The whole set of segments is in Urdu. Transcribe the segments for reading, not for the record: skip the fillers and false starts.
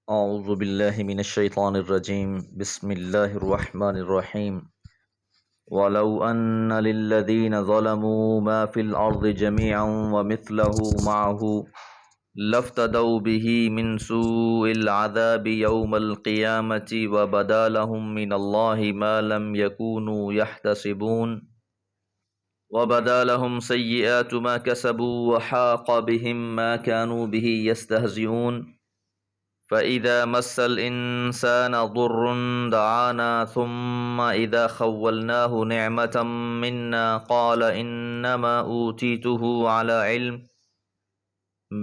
أعوذ بالله من الشيطان الرجيم. بسم الله الرحمن الرحيم. ولو أن للذين ظلموا ما في الأرض جميعا ومثله معه لافتدوا به من سوء العذاب يوم القيامة وبدا لهم من الله ما لم يكونوا يحتسبون وبدا لهم سيئات ما كسبوا وحاق بهم ما كانوا به يستهزئون فَإِذَا مَسَّ الْإِنسَانَ ضُرٌّ دَعَانَا ثُمَّ إِذَا خَوَّلْنَاهُ نِعْمَةً مِنَّا قَالَ إِنَّمَا أُوتِيتُهُ عَلَى عِلْمٍ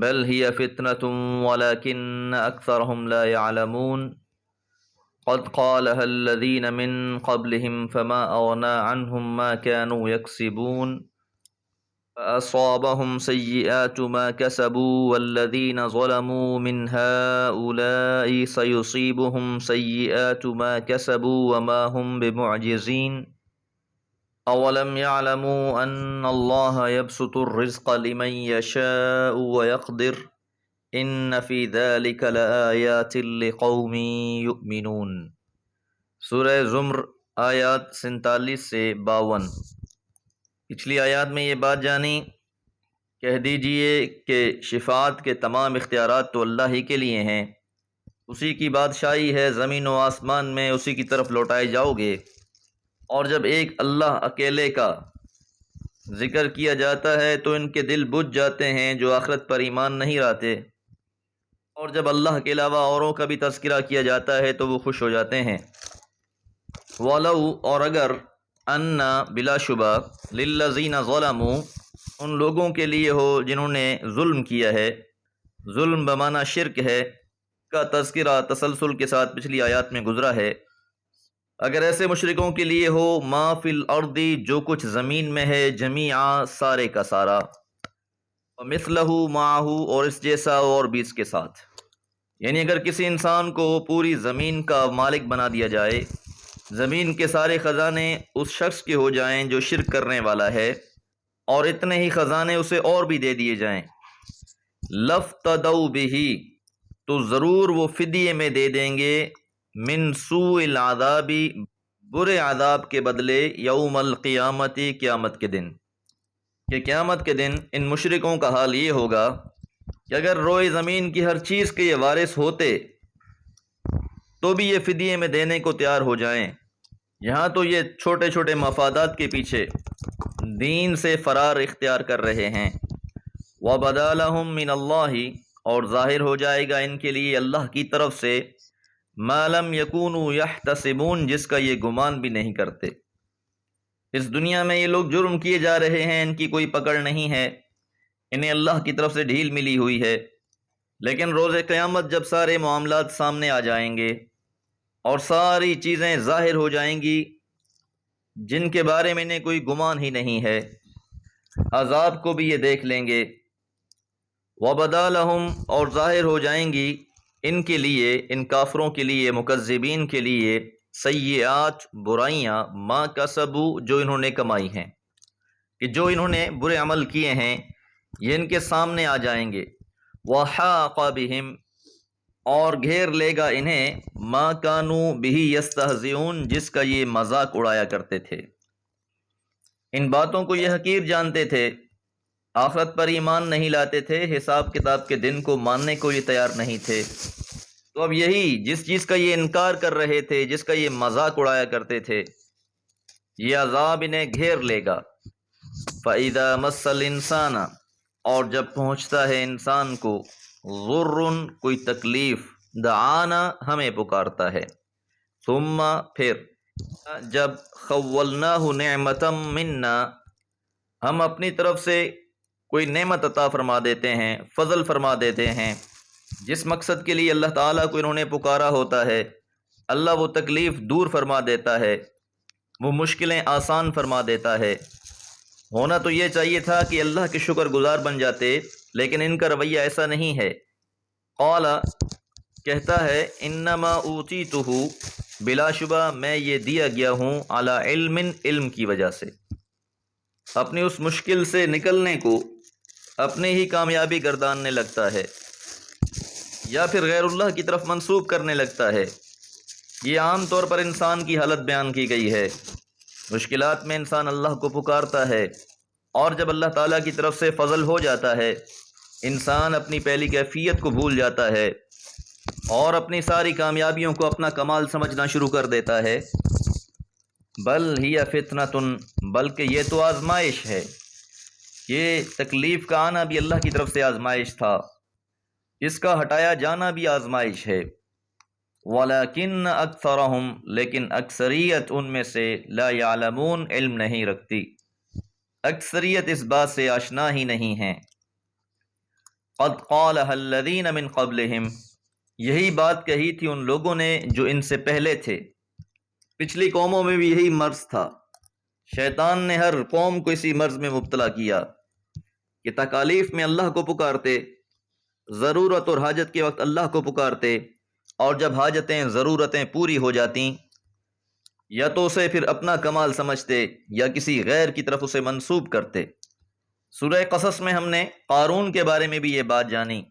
بَلْ هِيَ فِتْنَةٌ وَلَكِنَّ أَكْثَرَهُمْ لَا يَعْلَمُونَ قَدْ قَالَهَا الَّذِينَ مِنْ قَبْلِهِمْ فَمَا أَغْنَى عَنْهُمْ مَا كَانُوا يَكْسِبُونَ فَأَصَابَهُمْ سَيِّئَاتُ مَا كَسَبُوا وَالَّذِينَ ظَلَمُوا مِنْ هَؤُلَاءِ سَيُصِيبُهُمْ سَيِّئَاتُ مَا كَسَبُوا وَمَا هُمْ بِمُعْجِزِينَ أَوَلَمْ يَعْلَمُوا أَنَّ اللَّهَ يَبْسُطُ الرِّزْقَ لِمَنْ يَشَاءُ وَيَقْدِرُ إِنَّ فِي ذَلِكَ لَآيَاتٍ لِقَوْمٍ يُؤْمِنُونَ۔ سورہ زمر آیات 47 سے 52۔ پچھلی آیات میں یہ بات جانی، کہہ دیجئے کہ شفاعت کے تمام اختیارات تو اللہ ہی کے لیے ہیں، اسی کی بادشاہی ہے، زمین و آسمان میں اسی کی طرف لوٹائے جاؤ گے۔ اور جب ایک اللہ اکیلے کا ذکر کیا جاتا ہے تو ان کے دل بجھ جاتے ہیں جو آخرت پر ایمان نہیں لاتے، اور جب اللہ کے علاوہ اوروں کا بھی تذکرہ کیا جاتا ہے تو وہ خوش ہو جاتے ہیں۔ وَلَوْ اور اگر اَنَّا بلا شبہ لِلَّذِينَ ظَلَمُوا ان لوگوں کے لیے ہو جنہوں نے ظلم کیا ہے، ظلم بمعنی شرک ہے کا تذکرہ تسلسل کے ساتھ پچھلی آیات میں گزرا ہے، اگر ایسے مشرکوں کے لیے ہو ما فی الارض جو کچھ زمین میں ہے، جمیعا سارے کا سارا، ومثلہ معہ اور اس جیسا اور بھی اس کے ساتھ، یعنی اگر کسی انسان کو پوری زمین کا مالک بنا دیا جائے، زمین کے سارے خزانے اس شخص کے ہو جائیں جو شرک کرنے والا ہے، اور اتنے ہی خزانے اسے اور بھی دے دیے جائیں، لفتدوا بہ تو ضرور وہ فدیے میں دے دیں گے، من سوء العذاب برے عذاب کے بدلے، یوم القیامت قیامت کے دن، کہ قیامت کے دن ان مشرکوں کا حال یہ ہوگا کہ اگر روئے زمین کی ہر چیز کے یہ وارث ہوتے تو بھی یہ فدیے میں دینے کو تیار ہو جائیں، یہاں تو یہ چھوٹے چھوٹے مفادات کے پیچھے دین سے فرار اختیار کر رہے ہیں۔ وَبَدَا لَهُم مِّنَ اللَّهِ اور ظاہر ہو جائے گا ان کے لیے اللہ کی طرف سے، مَا لَمْ يَكُونُوا يَحْتَسِبُونَ جس کا یہ گمان بھی نہیں کرتے۔ اس دنیا میں یہ لوگ جرم کیے جا رہے ہیں، ان کی کوئی پکڑ نہیں ہے، انہیں اللہ کی طرف سے ڈھیل ملی ہوئی ہے، لیکن روز قیامت جب سارے معاملات سامنے آ جائیں گے اور ساری چیزیں ظاہر ہو جائیں گی جن کے بارے میں انہیں کوئی گمان ہی نہیں ہے، عذاب کو بھی یہ دیکھ لیں گے۔ وَبَدَا لَهُمْ اور ظاہر ہو جائیں گی ان کے لیے، ان کافروں کے لیے، مکذبین کے لیے، سیئات برائیاں، ما کسبوا جو انہوں نے کمائی ہیں، کہ جو انہوں نے برے عمل کیے ہیں یہ ان کے سامنے آ جائیں گے۔ وَحَاقَ بِهِمْ اور گھیر لے گا انہیں، ما کانوا بہ یستہزئون جس کا یہ مذاق اڑایا کرتے تھے، ان باتوں کو یہ حقیر جانتے تھے، آخرت پر ایمان نہیں لاتے تھے، حساب کتاب کے دن کو ماننے کو یہ تیار نہیں تھے، تو اب یہی جس چیز کا یہ انکار کر رہے تھے، جس کا یہ مذاق اڑایا کرتے تھے، یہ عذاب انہیں گھیر لے گا۔ فَإِذَا مَسَّ الْإِنسَانَ اور جب پہنچتا ہے انسان کو، ضرٌ کوئی تکلیف، دعانا ہمیں پکارتا ہے، ثم پھر، جب خولناہ نعمتا منا ہم اپنی طرف سے کوئی نعمت عطا فرما دیتے ہیں، فضل فرما دیتے ہیں، جس مقصد کے لیے اللہ تعالیٰ کو انہوں نے پکارا ہوتا ہے، اللہ وہ تکلیف دور فرما دیتا ہے، وہ مشکلیں آسان فرما دیتا ہے۔ ہونا تو یہ چاہیے تھا کہ اللہ کے شکر گزار بن جاتے، لیکن ان کا رویہ ایسا نہیں ہے۔ قال کہتا ہے، انما اوتیتہ بلا شبہ میں یہ دیا گیا ہوں، علی علم علم کی وجہ سے، اپنی اس مشکل سے نکلنے کو اپنے ہی کامیابی گرداننے لگتا ہے۔ یا پھر غیر اللہ کی طرف منسوب کرنے لگتا ہے۔ یہ عام طور پر انسان کی حالت بیان کی گئی ہے۔ مشکلات میں انسان اللہ کو پکارتا ہے، اور جب اللہ تعالیٰ کی طرف سے فضل ہو جاتا ہے، انسان اپنی پہلی کیفیت کو بھول جاتا ہے اور اپنی ساری کامیابیوں کو اپنا کمال سمجھنا شروع کر دیتا ہے۔ بل ہی فتنۃ، بلکہ یہ تو آزمائش ہے۔ یہ تکلیف کا آنا بھی اللہ کی طرف سے آزمائش تھا، اس کا ہٹایا جانا بھی آزمائش ہے۔ وَلَكِنَّ أَكْثَرَهُمْ، لیکن اکثریت ان میں سے لا يعلمون، علم نہیں رکھتی، اکثریت اس بات سے آشنا ہی نہیں ہیں۔ قَدْ قَالَهَا الَّذِينَ مِن قَبْلِهِمْ، یہی بات کہی تھی ان لوگوں نے جو ان سے پہلے تھے۔ پچھلی قوموں میں بھی یہی مرض تھا۔ شیطان نے ہر قوم کو اسی مرض میں مبتلا کیا کہ تکالیف میں اللہ کو پکارتے، ضرورت اور حاجت کے وقت اللہ کو پکارتے، اور جب حاجتیں ضرورتیں پوری ہو جاتیں یا تو اسے پھر اپنا کمال سمجھتے یا کسی غیر کی طرف اسے منسوب کرتے۔ سورہ قصص میں ہم نے قارون کے بارے میں بھی یہ بات جانی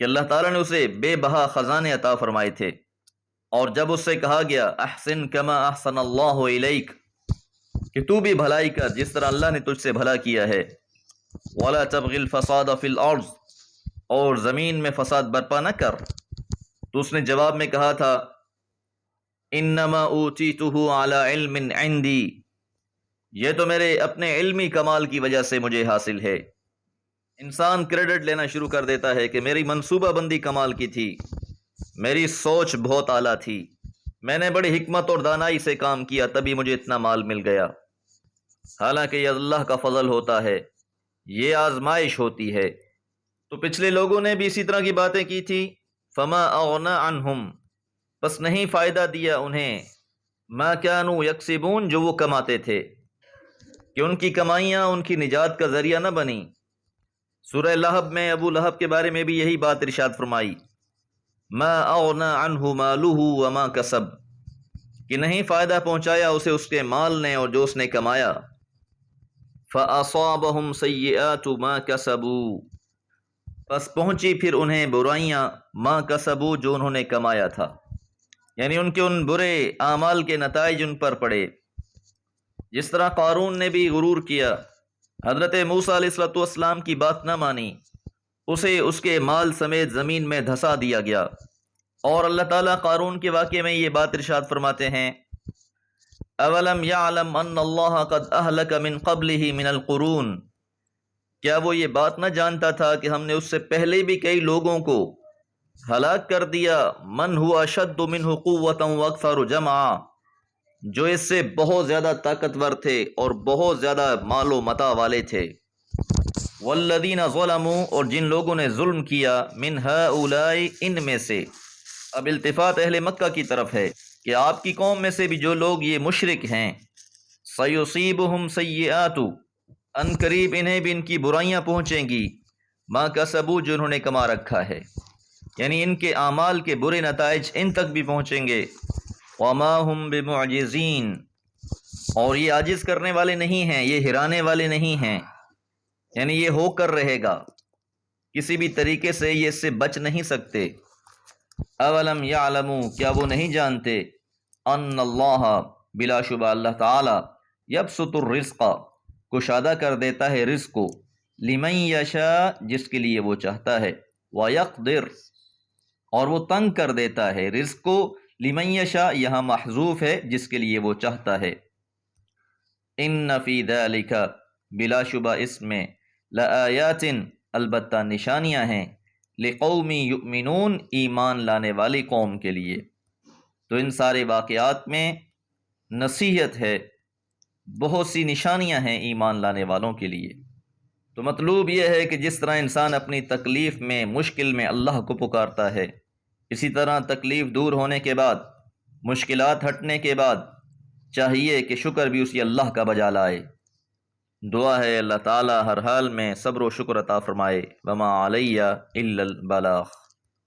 کہ اللہ تعالیٰ نے اسے بے بہا خزانے عطا فرمائے تھے، اور جب اس سے کہا گیا احسن کما احسن اللہ الیک، کہ تو بھی بھلائی کر جس طرح اللہ نے تجھ سے بھلا کیا ہے، ولا تبغ الفساد فی الارض، اور زمین میں فساد برپا نہ کر، تو اس نے جواب میں کہا تھا انما اوتیتہ علی علم عندی، یہ تو میرے اپنے علمی کمال کی وجہ سے مجھے حاصل ہے۔ انسان کریڈٹ لینا شروع کر دیتا ہے کہ میری منصوبہ بندی کمال کی تھی، میری سوچ بہت اعلیٰ تھی، میں نے بڑی حکمت اور دانائی سے کام کیا تبھی مجھے اتنا مال مل گیا۔ حالانکہ یہ اللہ کا فضل ہوتا ہے، یہ آزمائش ہوتی ہے۔ تو پچھلے لوگوں نے بھی اسی طرح کی باتیں کی تھی۔ فما اغنى عنہم، بس نہیں فائدہ دیا انہیں، ما كانوا یکسبون، جو وہ کماتے تھے، کہ ان کی کمائیاں ان کی نجات کا ذریعہ نہ بنی۔ سورہ لہب میں ابو لہب کے بارے میں بھی یہی بات ارشاد فرمائی، ما اغنى عنہ مالہ وما کسب، کہ نہیں فائدہ پہنچایا اسے اس کے مال نے اور جو اس نے کمایا۔ فاصابہم سیئات ما کسبوا، بس پہنچی پھر انہیں برائیاں ما کسبوا، جو انہوں نے کمایا تھا، یعنی ان کے ان برے اعمال کے نتائج ان پر پڑے۔ جس طرح قارون نے بھی غرور کیا، حضرت موسیٰ علیہ السلام کی بات نہ مانی، اسے اس کے مال سمیت زمین میں دھسا دیا گیا۔ اور اللہ تعالیٰ قارون کے واقعے میں یہ بات ارشاد فرماتے ہیں اولم یعلم ان اللہ قد اہلک من قبلہ من القرون، کیا وہ یہ بات نہ جانتا تھا کہ ہم نے اس سے پہلے بھی کئی لوگوں کو ہلاک کر دیا، من هو اشد منہ قوۃ واکثر جمعا، جو اس سے بہت زیادہ طاقتور تھے اور بہت زیادہ مال و متاع والے تھے۔ والذین ظلموا، اور جن لوگوں نے ظلم کیا، من ہؤلاء، ان میں سے، اب التفات اہل مکہ کی طرف ہے کہ آپ کی قوم میں سے بھی جو لوگ یہ مشرک ہیں، سیصیبہم سیئات، ان قریب انہیں بھی ان کی برائیاں پہنچیں گی، ما کسبوا، جو انہوں نے کما رکھا ہے، یعنی ان کے اعمال کے برے نتائج ان تک بھی پہنچیں گے۔ وما ہم بمعجزین، اور یہ عاجز کرنے والے نہیں ہیں، یہ ہرانے والے نہیں ہیں، یعنی یہ ہو کر رہے گا، کسی بھی طریقے سے یہ اس سے بچ نہیں سکتے۔ اولم یعلموا، کیا وہ نہیں جانتے، ان اللہ، بلا شبہ اللہ تعالی، یبسط الرزق، کشادہ کر دیتا ہے رزق کو، لمن یشاء، جس کے لیے وہ چاہتا ہے، ویقدر، اور وہ تنگ کر دیتا ہے رزق کو، لمن یشاء یہاں محذوف ہے، جس کے لیے وہ چاہتا ہے۔ ان فی ذلک، بلا شبہ اس میں، لآیات، البتہ نشانیاں ہیں، لقوم یؤمنون، ایمان لانے والی قوم کے لیے۔ تو ان سارے واقعات میں نصیحت ہے، بہت سی نشانیاں ہیں ایمان لانے والوں کے لیے۔ تو مطلوب یہ ہے کہ جس طرح انسان اپنی تکلیف میں، مشکل میں اللہ کو پکارتا ہے، اسی طرح تکلیف دور ہونے کے بعد، مشکلات ہٹنے کے بعد، چاہیے کہ شکر بھی اسی اللہ کا بجا لائے۔ دعا ہے اللہ تعالی ہر حال میں صبر و شکر عطا فرمائے۔ وما علیہ الا البلاغ۔